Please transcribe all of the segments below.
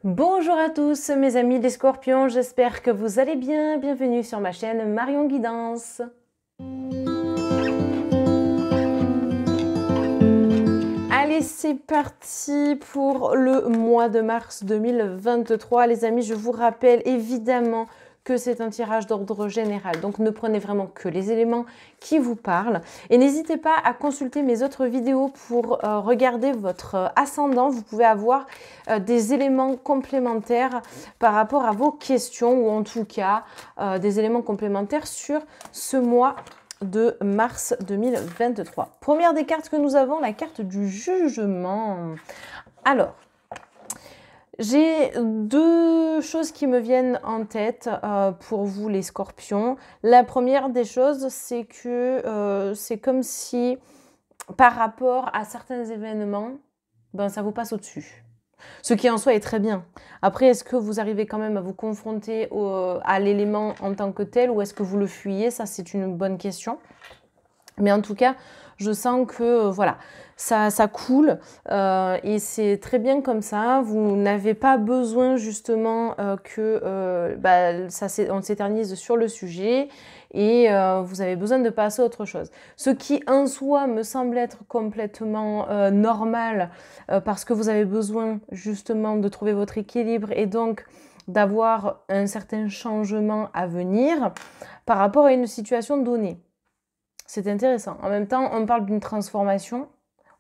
Bonjour à tous mes amis les scorpions, j'espère que vous allez bien. Bienvenue sur ma chaîne Marion Guidance. Allez, c'est parti pour le mois de mars 2023. Les amis, je vous rappelle évidemment que c'est un tirage d'ordre général. Donc, ne prenez vraiment que les éléments qui vous parlent. Et n'hésitez pas à consulter mes autres vidéos pour regarder votre ascendant. Vous pouvez avoir des éléments complémentaires par rapport à vos questions ou en tout cas des éléments complémentaires sur ce mois de mars 2023. Première des cartes que nous avons, la carte du jugement. Alors, j'ai deux choses qui me viennent en tête pour vous les scorpions. La première des choses, c'est que c'est comme si par rapport à certains événements, ben, ça vous passe au-dessus. Ce qui en soi est très bien. Après, est-ce que vous arrivez quand même à vous confronter à l'élément en tant que tel ou est-ce que vous le fuyez? Ça, c'est une bonne question. Mais en tout cas, je sens que voilà, ça coule et c'est très bien comme ça. Vous n'avez pas besoin justement on s'éternise sur le sujet et vous avez besoin de passer à autre chose. Ce qui en soi me semble être complètement normal parce que vous avez besoin justement de trouver votre équilibre et donc d'avoir un certain changement à venir par rapport à une situation donnée. C'est intéressant. En même temps, on parle d'une transformation.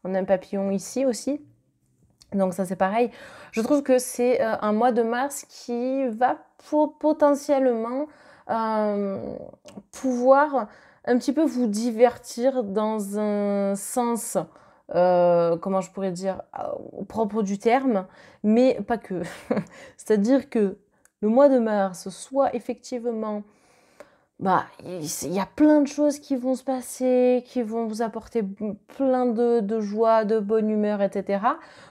On a un papillon ici aussi. Donc ça, c'est pareil. Je trouve que c'est un mois de mars qui va potentiellement pouvoir un petit peu vous divertir dans un sens, comment je pourrais dire, au propre du terme, mais pas que. C'est-à-dire que le mois de mars soit effectivement il y a plein de choses qui vont se passer, qui vont vous apporter plein de joie, de bonne humeur, etc.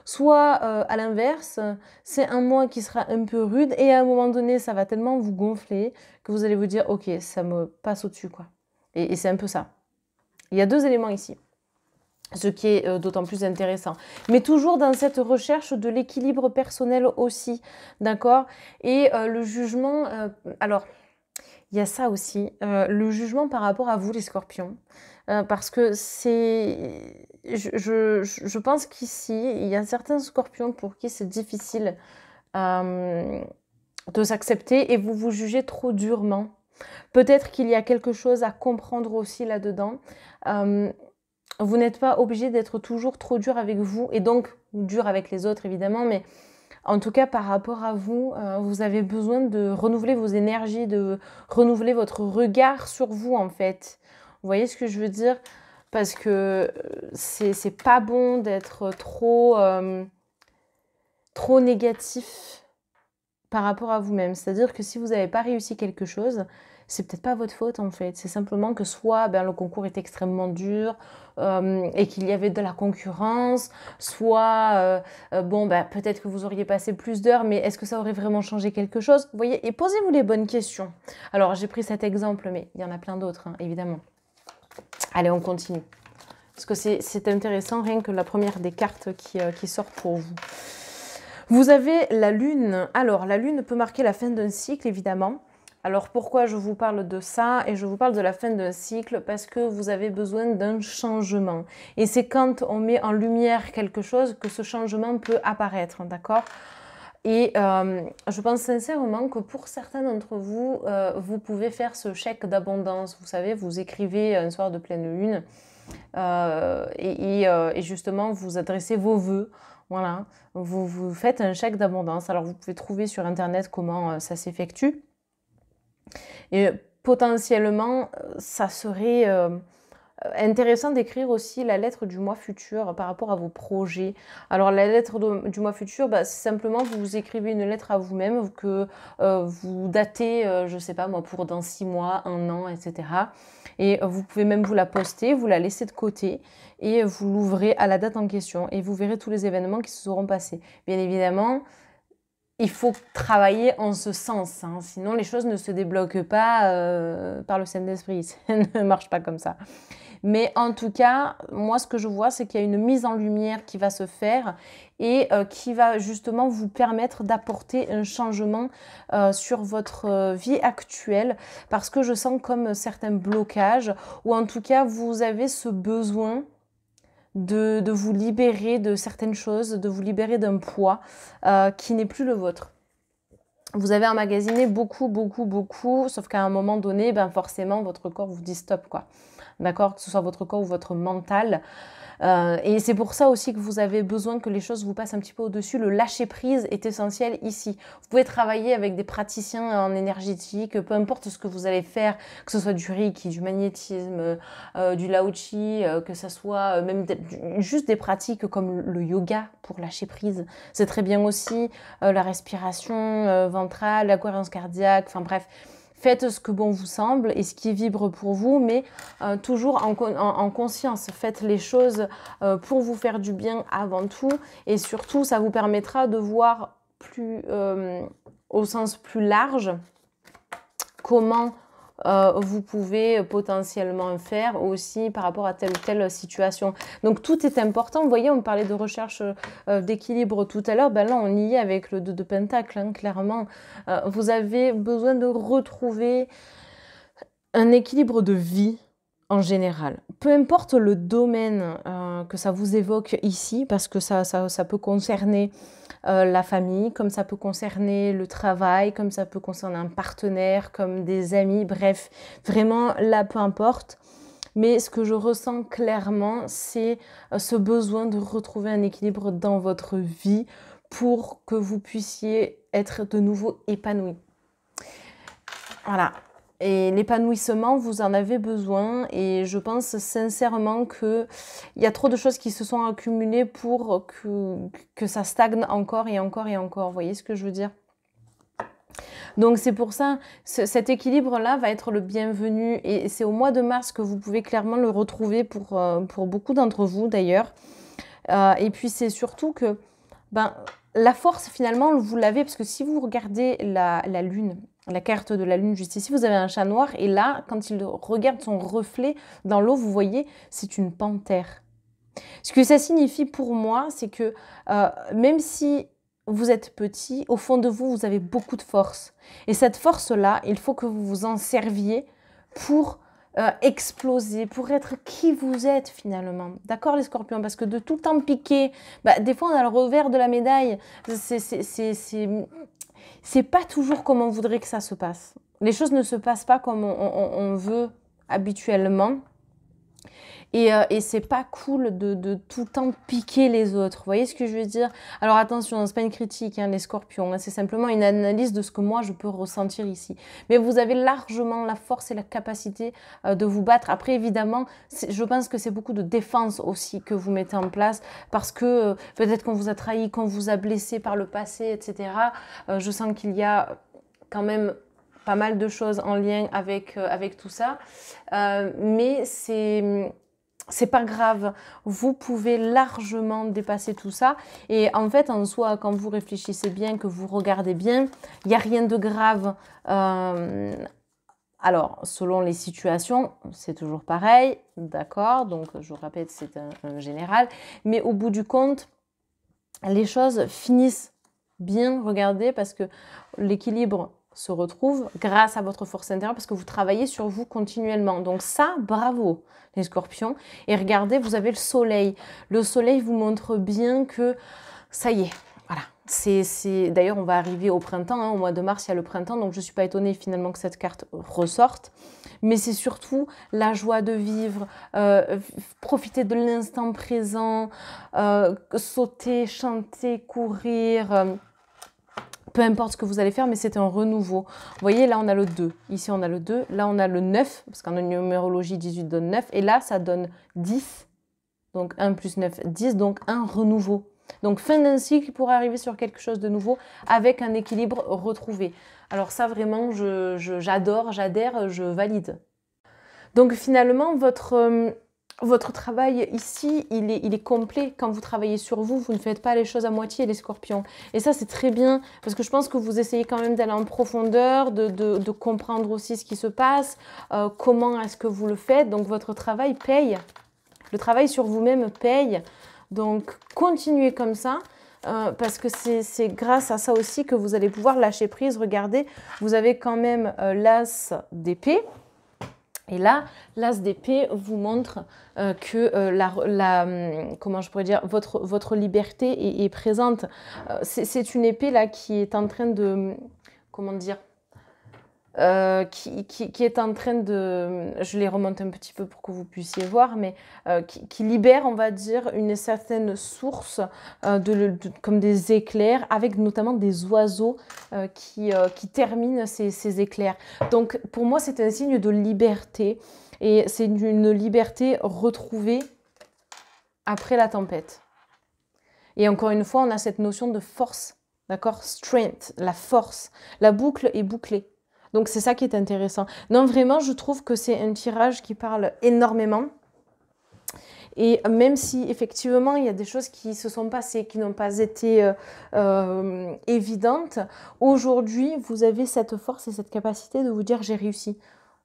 Soit, à l'inverse, c'est un mois qui sera un peu rude et à un moment donné, ça va tellement vous gonfler que vous allez vous dire: «OK, ça me passe au-dessus, quoi» et c'est un peu ça. Il y a 2 éléments ici, ce qui est, d'autant plus intéressant. Mais toujours dans cette recherche de l'équilibre personnel aussi, d'accord? Et le jugement, alors il y a ça aussi, le jugement par rapport à vous les scorpions, parce que c'est je pense qu'ici, il y a certains scorpions pour qui c'est difficile, de s'accepter et vous vous jugez trop durement. Peut-être qu'il y a quelque chose à comprendre aussi là-dedans. Vous n'êtes pas obligé d'être toujours trop dur avec vous et donc dur avec les autres évidemment, mais en tout cas, par rapport à vous, vous avez besoin de renouveler vos énergies, de renouveler votre regard sur vous, en fait. Vous voyez ce que je veux dire? Parce que c'est pas bon d'être trop négatif par rapport à vous-même. C'est-à-dire que si vous n'avez pas réussi quelque chose, c'est peut-être pas votre faute en fait. C'est simplement que soit le concours est extrêmement dur et qu'il y avait de la concurrence, soit peut-être que vous auriez passé plus d'heures, mais est-ce que ça aurait vraiment changé quelque chose? Vous voyez, et posez-vous les bonnes questions. Alors j'ai pris cet exemple, mais il y en a plein d'autres, hein, évidemment. Allez, on continue. Parce que c'est intéressant, rien que la première des cartes qui sort pour vous. Vous avez la lune. Alors, la lune peut marquer la fin d'un cycle, évidemment. Alors, pourquoi je vous parle de ça? Et je vous parle de la fin d'un cycle parce que vous avez besoin d'un changement. Et c'est quand on met en lumière quelque chose que ce changement peut apparaître, d'accord? Et je pense sincèrement que pour certains d'entre vous, vous pouvez faire ce chèque d'abondance. Vous savez, vous écrivez un soir de pleine lune et justement, vous adressez vos vœux. Voilà, vous faites un chèque d'abondance. Alors, vous pouvez trouver sur Internet comment ça s'effectue. Et potentiellement, ça serait intéressant d'écrire aussi la lettre du mois futur par rapport à vos projets. Alors, la lettre du mois futur, c'est simplement vous écrivez une lettre à vous-même que vous datez, je ne sais pas moi, pour dans 6 mois, 1 an, etc. Et vous pouvez même vous la poster, vous la laisser de côté et vous l'ouvrez à la date en question et vous verrez tous les événements qui se seront passés. Bien évidemment, il faut travailler en ce sens, hein, sinon les choses ne se débloquent pas par le Saint-Esprit, ça ne marche pas comme ça. Mais en tout cas, moi, ce que je vois, c'est qu'il y a une mise en lumière qui va se faire et qui va justement vous permettre d'apporter un changement sur votre vie actuelle, parce que je sens comme certains blocages, ou en tout cas, vous avez ce besoin de vous libérer de certaines choses, de vous libérer d'un poids qui n'est plus le vôtre. Vous avez emmagasiné beaucoup, sauf qu'à un moment donné, ben forcément, votre corps vous dit stop, quoi. D'accord? Que ce soit votre corps ou votre mental. Et c'est pour ça aussi que vous avez besoin que les choses vous passent un petit peu au-dessus. Le lâcher-prise est essentiel ici. Vous pouvez travailler avec des praticiens en énergétique, peu importe ce que vous allez faire, que ce soit du Reiki, du magnétisme, du Lao Chi, que ce soit même juste des pratiques comme le yoga pour lâcher-prise. C'est très bien aussi, la respiration ventrale, la cohérence cardiaque, enfin bref. Faites ce que bon vous semble et ce qui vibre pour vous, mais toujours en conscience. Faites les choses pour vous faire du bien avant tout. Et surtout, ça vous permettra de voir au sens plus large comment vous pouvez potentiellement faire aussi par rapport à telle ou telle situation. Donc tout est important. Vous voyez, on parlait de recherche d'équilibre tout à l'heure. Ben là, on y est avec le 2 de Pentacle, hein, clairement. Vous avez besoin de retrouver un équilibre de vie en général. Peu importe le domaine que ça vous évoque ici, parce que ça peut concerner la famille, comme ça peut concerner le travail, comme ça peut concerner un partenaire, comme des amis, bref, vraiment là, peu importe. Mais ce que je ressens clairement, c'est ce besoin de retrouver un équilibre dans votre vie pour que vous puissiez être de nouveau épanoui. Voilà. Et l'épanouissement, vous en avez besoin et je pense sincèrement qu'il y a trop de choses qui se sont accumulées pour que ça stagne encore et encore et encore. Vous voyez ce que je veux dire? Donc c'est pour ça, cet équilibre-là va être le bienvenu et c'est au mois de mars que vous pouvez clairement le retrouver pour beaucoup d'entre vous d'ailleurs. Et puis c'est surtout que la force finalement vous l'avez parce que si vous regardez la lune, la carte de la lune juste ici, vous avez un chat noir et là, quand il regarde son reflet dans l'eau, vous voyez, c'est une panthère. Ce que ça signifie pour moi, c'est que même si vous êtes petit, au fond de vous, vous avez beaucoup de force. Et cette force-là, il faut que vous vous en serviez pour exploser, pour être qui vous êtes finalement. D'accord les scorpions? Parce que de tout temps piquer, des fois on a le revers de la médaille. C'est pas toujours comme on voudrait que ça se passe. Les choses ne se passent pas comme on veut habituellement. Et c'est pas cool de tout le temps piquer les autres. Vous voyez ce que je veux dire? Alors attention, c'est pas une critique, hein, les scorpions. Hein, c'est simplement une analyse de ce que moi je peux ressentir ici. Mais vous avez largement la force et la capacité de vous battre. Après, évidemment, je pense que c'est beaucoup de défense aussi que vous mettez en place. Parce que peut-être qu'on vous a trahi, qu'on vous a blessé par le passé, etc. Je sens qu'il y a quand même pas mal de choses en lien avec tout ça. Mais c'est pas grave, vous pouvez largement dépasser tout ça. Et en fait, en soi, quand vous réfléchissez bien, que vous regardez bien, il n'y a rien de grave. Alors, selon les situations, c'est toujours pareil, d'accord? Donc, je vous répète, c'est un général. Mais au bout du compte, les choses finissent bien, regardez, parce que l'équilibre se retrouve grâce à votre force intérieure parce que vous travaillez sur vous continuellement. Donc ça, bravo les scorpions. Et regardez, vous avez le soleil. Le soleil vous montre bien que ça y est, voilà. D'ailleurs, on va arriver au printemps, hein, au mois de mars, il y a le printemps, donc je ne suis pas étonnée finalement que cette carte ressorte. Mais c'est surtout la joie de vivre, profiter de l'instant présent, sauter, chanter, courir... peu importe ce que vous allez faire, mais c'est un renouveau. Vous voyez, là, on a le 2. Ici, on a le 2. Là, on a le 9, parce qu'en numérologie, 18 donne 9. Et là, ça donne 10. Donc, 1 plus 9, 10. Donc, un renouveau. Donc, fin d'un cycle pour arriver sur quelque chose de nouveau avec un équilibre retrouvé. Alors ça, vraiment, j'adore, j'adhère, je valide. Donc, finalement, votre votre travail ici, il est complet. Quand vous travaillez sur vous, vous ne faites pas les choses à moitié, les scorpions. Et ça, c'est très bien, parce que je pense que vous essayez quand même d'aller en profondeur, de comprendre aussi ce qui se passe, comment est-ce que vous le faites. Donc, votre travail paye. Le travail sur vous-même paye. Donc, continuez comme ça. Parce que c'est grâce à ça aussi que vous allez pouvoir lâcher prise. Regardez, vous avez quand même l'as d'épée. Et là, l'as d'épée vous montre que comment je pourrais dire, votre liberté est présente. C'est une épée là qui est en train de, comment dire, qui est en train de, je les remonte un petit peu pour que vous puissiez voir, mais qui libère, on va dire, une certaine source comme des éclairs, avec notamment des oiseaux qui terminent ces éclairs. Donc pour moi, c'est un signe de liberté, et c'est une liberté retrouvée après la tempête. Et encore une fois, on a cette notion de force, d'accord? Strength, la force. La boucle est bouclée. Donc, c'est ça qui est intéressant. Non, vraiment, je trouve que c'est un tirage qui parle énormément. Et même si, effectivement, il y a des choses qui se sont passées, qui n'ont pas été évidentes, aujourd'hui, vous avez cette force et cette capacité de vous dire « j'ai réussi ».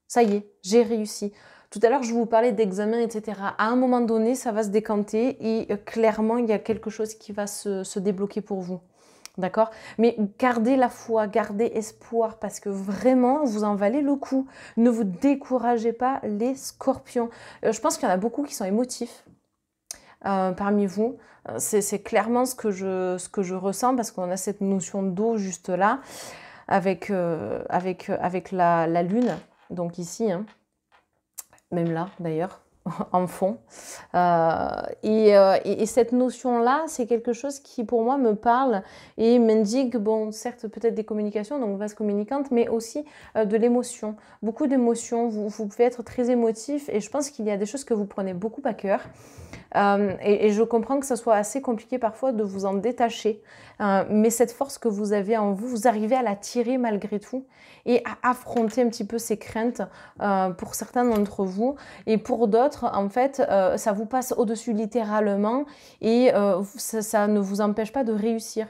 Ça y est, j'ai réussi. Tout à l'heure, je vous parlais d'examen, etc. À un moment donné, ça va se décanter et clairement, il y a quelque chose qui va se débloquer pour vous. D'accord? Mais gardez la foi, gardez espoir, parce que vraiment, vous en valez le coup. Ne vous découragez pas, les scorpions. Je pense qu'il y en a beaucoup qui sont émotifs parmi vous. C'est clairement ce que je ressens, parce qu'on a cette notion d'eau juste là, avec la lune, donc ici, hein. Même là d'ailleurs, en fond. Et cette notion-là, c'est quelque chose qui pour moi me parle et m'indique, bon, certes peut-être des communications, donc vase communicante, mais aussi de l'émotion. Beaucoup d'émotions, vous pouvez être très émotif, et je pense qu'il y a des choses que vous prenez beaucoup à cœur. Et je comprends que ça soit assez compliqué parfois de vous en détacher, mais cette force que vous avez en vous, vous arrivez à la tirer malgré tout et à affronter un petit peu ces craintes pour certains d'entre vous, et pour d'autres, en fait, ça vous passe au-dessus littéralement, et ça ne vous empêche pas de réussir,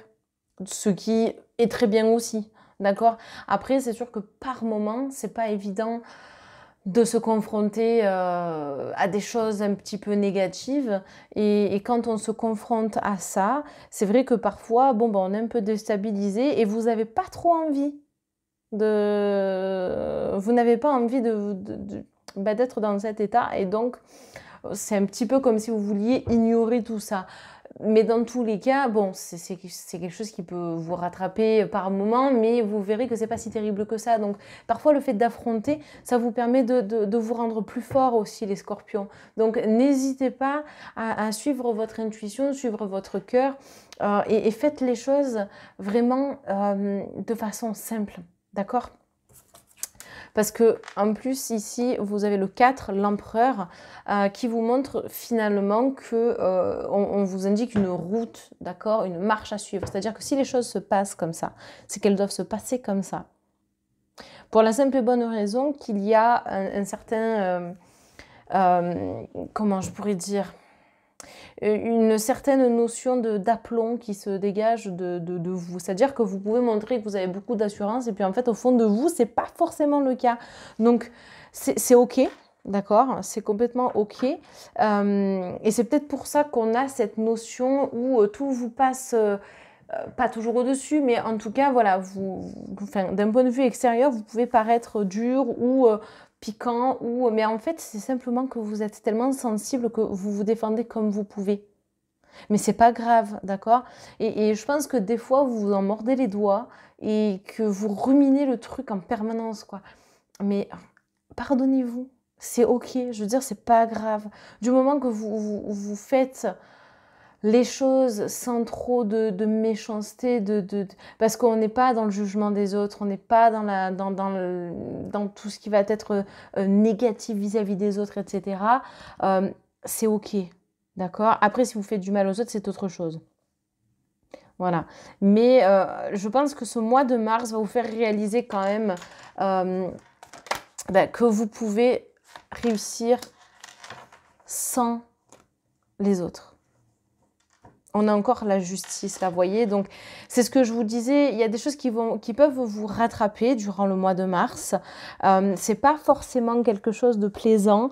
ce qui est très bien aussi, d'accord? Après, c'est sûr que par moment, c'est pas évident de se confronter à des choses un petit peu négatives, et quand on se confronte à ça, c'est vrai que parfois, bon, ben, on est un peu déstabilisé, et vous n'avez pas trop envie vous n'avez pas envie d'être dans cet état, et donc c'est un petit peu comme si vous vouliez ignorer tout ça. Mais dans tous les cas, bon, c'est quelque chose qui peut vous rattraper par moment, mais vous verrez que c'est pas si terrible que ça. Donc parfois, le fait d'affronter, ça vous permet de vous rendre plus fort aussi, les scorpions. Donc n'hésitez pas à suivre votre intuition, suivre votre cœur, et faites les choses vraiment de façon simple, d'accord? Parce que en plus ici, vous avez le 4, l'empereur, qui vous montre finalement que on vous indique une route, d'accord, une marche à suivre. C'est-à-dire que si les choses se passent comme ça, c'est qu'elles doivent se passer comme ça. Pour la simple et bonne raison qu'il y a un certain, comment je pourrais dire, une certaine notion d'aplomb qui se dégage de vous. C'est-à-dire que vous pouvez montrer que vous avez beaucoup d'assurance, et puis en fait, au fond de vous, c'est pas forcément le cas. Donc, c'est OK, d'accord? C'est complètement OK. Et c'est peut-être pour ça qu'on a cette notion où tout vous passe... pas toujours au-dessus, mais en tout cas, voilà, enfin, d'un point de vue extérieur, vous pouvez paraître dur ou piquant, mais en fait, c'est simplement que vous êtes tellement sensible que vous vous défendez comme vous pouvez. Mais c'est pas grave, d'accord? Et je pense que des fois, vous vous en mordez les doigts et que vous ruminez le truc en permanence, quoi. Mais pardonnez-vous, c'est OK. Je veux dire, c'est pas grave. Du moment que vous faites les choses sans trop de méchanceté, parce qu'on n'est pas dans le jugement des autres, on n'est pas dans tout ce qui va être négatif vis-à-vis des autres, etc. C'est OK, d'accord? Après, si vous faites du mal aux autres, c'est autre chose. Voilà. Mais je pense que ce mois de mars va vous faire réaliser quand même que vous pouvez réussir sans les autres. On a encore la justice, là, vous voyez. Donc, c'est ce que je vous disais. Il y a des choses qui peuvent vous rattraper durant le mois de mars. C'est pas forcément quelque chose de plaisant,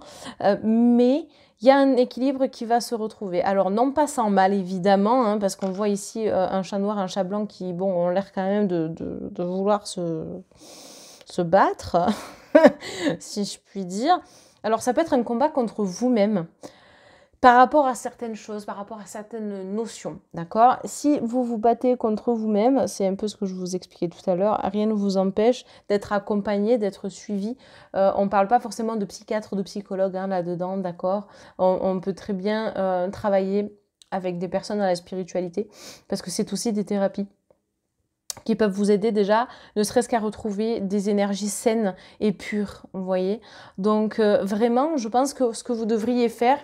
mais il y a un équilibre qui va se retrouver. Alors, non pas sans mal, évidemment, hein, parce qu'on voit ici un chat noir, un chat blanc qui, bon, ont l'air quand même de vouloir se battre, si je puis dire. Alors, ça peut être un combat contre vous-même. Par rapport à certaines choses, par rapport à certaines notions, d'accord? Si vous vous battez contre vous-même, c'est un peu ce que je vous expliquais tout à l'heure, rien ne vous empêche d'être accompagné, d'être suivi. On ne parle pas forcément de psychiatre ou de psychologue hein, là-dedans, d'accord? On peut très bien travailler avec des personnes dans la spiritualité, parce que c'est aussi des thérapies qui peuvent vous aider déjà, ne serait-ce qu'à retrouver des énergies saines et pures, vous voyez? Donc vraiment, je pense que ce que vous devriez faire,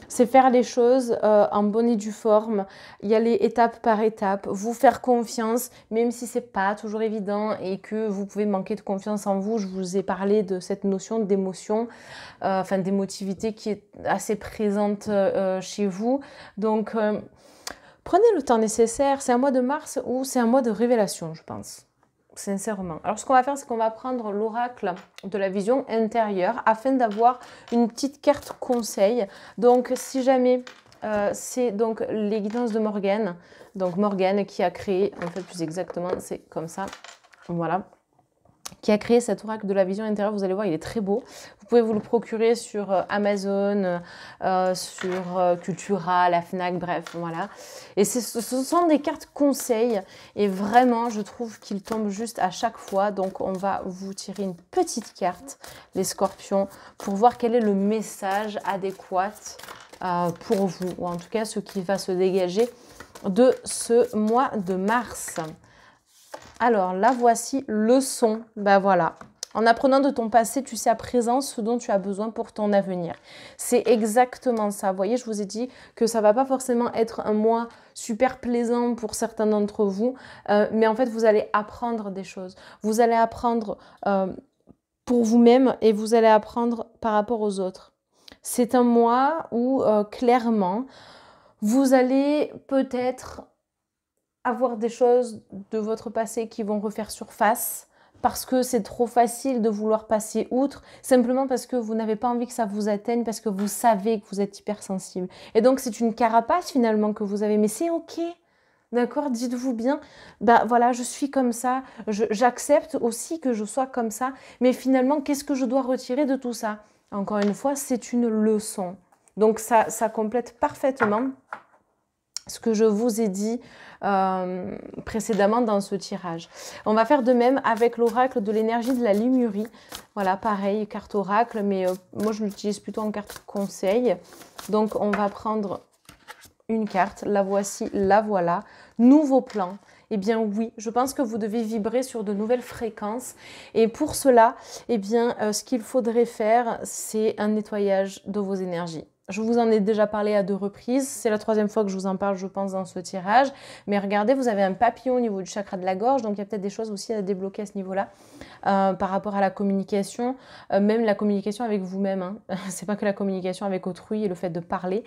c'est faire les choses en bonne et due forme, y aller étape par étape, vous faire confiance, même si c'est pas toujours évident et que vous pouvez manquer de confiance en vous. Je vous ai parlé de cette notion d'émotion, enfin d'émotivité qui est assez présente chez vous. Donc, prenez le temps nécessaire. C'est un mois de mars où c'est un mois de révélation, je pense. Sincèrement. Alors, ce qu'on va faire, c'est qu'on va prendre l'oracle de la vision intérieure afin d'avoir une petite carte conseil. Donc, si jamais c'est donc les guidances de Morgane, donc Morgane qui a créé, en fait, plus exactement, c'est comme ça, voilà, qui a créé cet oracle de la vision intérieure. Vous allez voir, il est très beau. Vous pouvez vous le procurer sur Amazon, sur Cultura, la Fnac, bref, voilà. Et ce sont des cartes conseils. Et vraiment, je trouve qu'ils tombent juste à chaque fois. Donc, on va vous tirer une petite carte, les scorpions, pour voir quel est le message adéquat pour vous. Ou en tout cas, ce qui va se dégager de ce mois de mars. Alors, là, voici leçon. Ben voilà. En apprenant de ton passé, tu sais à présent ce dont tu as besoin pour ton avenir. C'est exactement ça. Vous voyez, je vous ai dit que ça ne va pas forcément être un mois super plaisant pour certains d'entre vous, mais en fait, vous allez apprendre des choses. Vous allez apprendre pour vous-même et vous allez apprendre par rapport aux autres. C'est un mois où, clairement, vous allez peut-être avoir des choses de votre passé qui vont refaire surface parce que c'est trop facile de vouloir passer outre, simplement parce que vous n'avez pas envie que ça vous atteigne, parce que vous savez que vous êtes hypersensible. Et donc, c'est une carapace finalement que vous avez, mais c'est OK. D'accord? Dites-vous bien, ben voilà, je suis comme ça, j'accepte aussi que je sois comme ça, mais finalement, qu'est-ce que je dois retirer de tout ça? Encore une fois, c'est une leçon. Donc, ça complète parfaitement ce que je vous ai dit précédemment dans ce tirage. On va faire de même avec l'oracle de l'énergie de la Lémurie. Voilà, pareil, carte oracle, mais moi je l'utilise plutôt en carte conseil. Donc on va prendre une carte, la voici, la voilà. Nouveau plan. Eh bien oui, je pense que vous devez vibrer sur de nouvelles fréquences. Et pour cela, eh bien, ce qu'il faudrait faire, c'est un nettoyage de vos énergies. Je vous en ai déjà parlé à 2 reprises. C'est la 3e fois que je vous en parle, je pense, dans ce tirage. Mais regardez, vous avez un papillon au niveau du chakra de la gorge. Donc, il y a peut-être des choses aussi à débloquer à ce niveau-là. Par rapport à la communication, même la communication avec vous-même. Hein. C'est pas que la communication avec autrui et le fait de parler.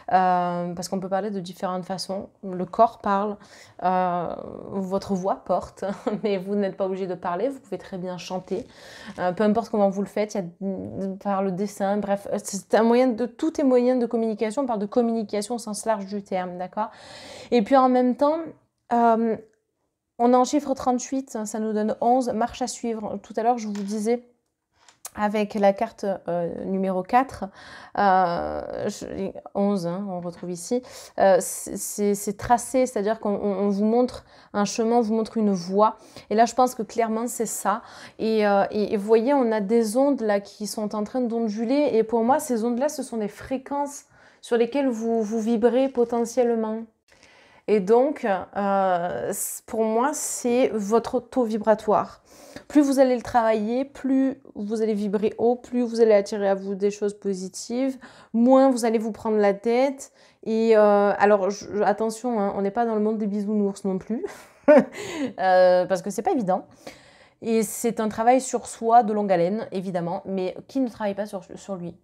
Parce qu'on peut parler de différentes façons. Le corps parle, votre voix porte, mais vous n'êtes pas obligé de parler. Vous pouvez très bien chanter. Peu importe comment vous le faites, il y a par le dessin, bref, c'est un moyen de tout est moyen de communication. On parle de communication au sens large du terme, d'accord? Et puis en même temps, on est en chiffre 38, ça nous donne 11, marche à suivre. Tout à l'heure, je vous disais, avec la carte numéro 4, 11, hein, on retrouve ici, c'est tracé, c'est-à-dire qu'on vous montre un chemin, on vous montre une voie. Et là, je pense que clairement, c'est ça. Et vous voyez, on a des ondes là qui sont en train d'onduler. Et pour moi, ces ondes-là, ce sont des fréquences sur lesquelles vous vibrez potentiellement. Et donc, pour moi, c'est votre taux vibratoire. Plus vous allez le travailler, plus vous allez vibrer haut, plus vous allez attirer à vous des choses positives, moins vous allez vous prendre la tête. Et alors, attention, hein, on n'est pas dans le monde des bisounours non plus, parce que c'est pas évident. Et c'est un travail sur soi de longue haleine, évidemment, mais qui ne travaille pas sur lui?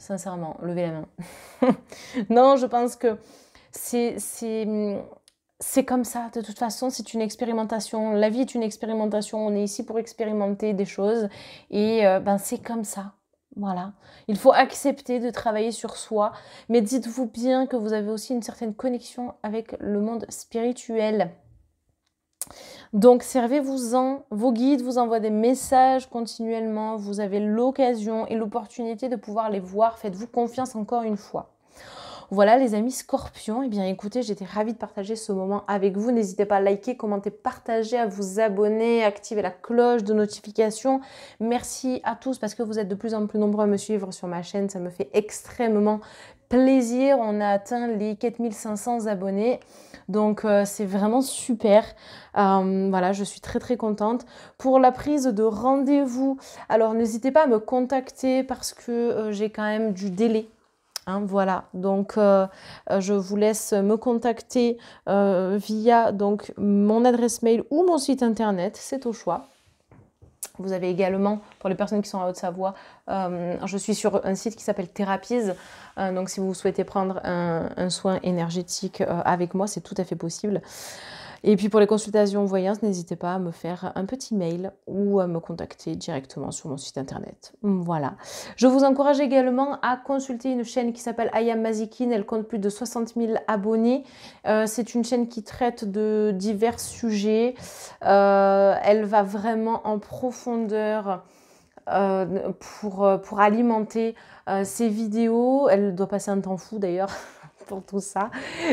sincèrement, levez la main. Non, je pense que c'est comme ça, de toute façon, c'est une expérimentation. La vie est une expérimentation, on est ici pour expérimenter des choses et ben, c'est comme ça. Voilà. Il faut accepter de travailler sur soi, mais dites-vous bien que vous avez aussi une certaine connexion avec le monde spirituel. Donc, servez-vous-en. Vos guides vous envoient des messages continuellement. Vous avez l'occasion et l'opportunité de pouvoir les voir. Faites-vous confiance encore une fois. Voilà les amis Scorpions, eh bien écoutez, j'étais ravie de partager ce moment avec vous. N'hésitez pas à liker, commenter, partager, à vous abonner, activer la cloche de notification. Merci à tous parce que vous êtes de plus en plus nombreux à me suivre sur ma chaîne. Ça me fait extrêmement plaisir. On a atteint les 4500 abonnés. Donc c'est vraiment super. Voilà, je suis très très contente. Pour la prise de rendez-vous, alors n'hésitez pas à me contacter parce que j'ai quand même du délai. Hein, voilà, donc je vous laisse me contacter via donc, mon adresse mail ou mon site internet, c'est au choix. Vous avez également, pour les personnes qui sont en Haute-Savoie, je suis sur un site qui s'appelle Therapies. Donc si vous souhaitez prendre un soin énergétique avec moi, c'est tout à fait possible. Et puis pour les consultations voyances, n'hésitez pas à me faire un petit mail ou à me contacter directement sur mon site internet. Voilà. Je vous encourage également à consulter une chaîne qui s'appelle I Am Mazikin. Elle compte plus de 60 000 abonnés. C'est une chaîne qui traite de divers sujets. Elle va vraiment en profondeur pour alimenter ses vidéos. Elle doit passer un temps fou d'ailleurs. Pour tout ça,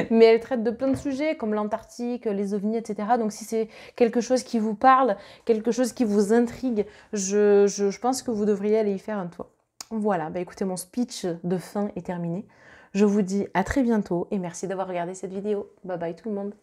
mais elle traite de plein de sujets comme l'Antarctique, les ovnis, etc. Donc si c'est quelque chose qui vous parle, quelque chose qui vous intrigue, je pense que vous devriez aller y faire un tour. Voilà, bah écoutez, mon speech de fin est terminé. Je vous dis à très bientôt et merci d'avoir regardé cette vidéo. Bye bye tout le monde.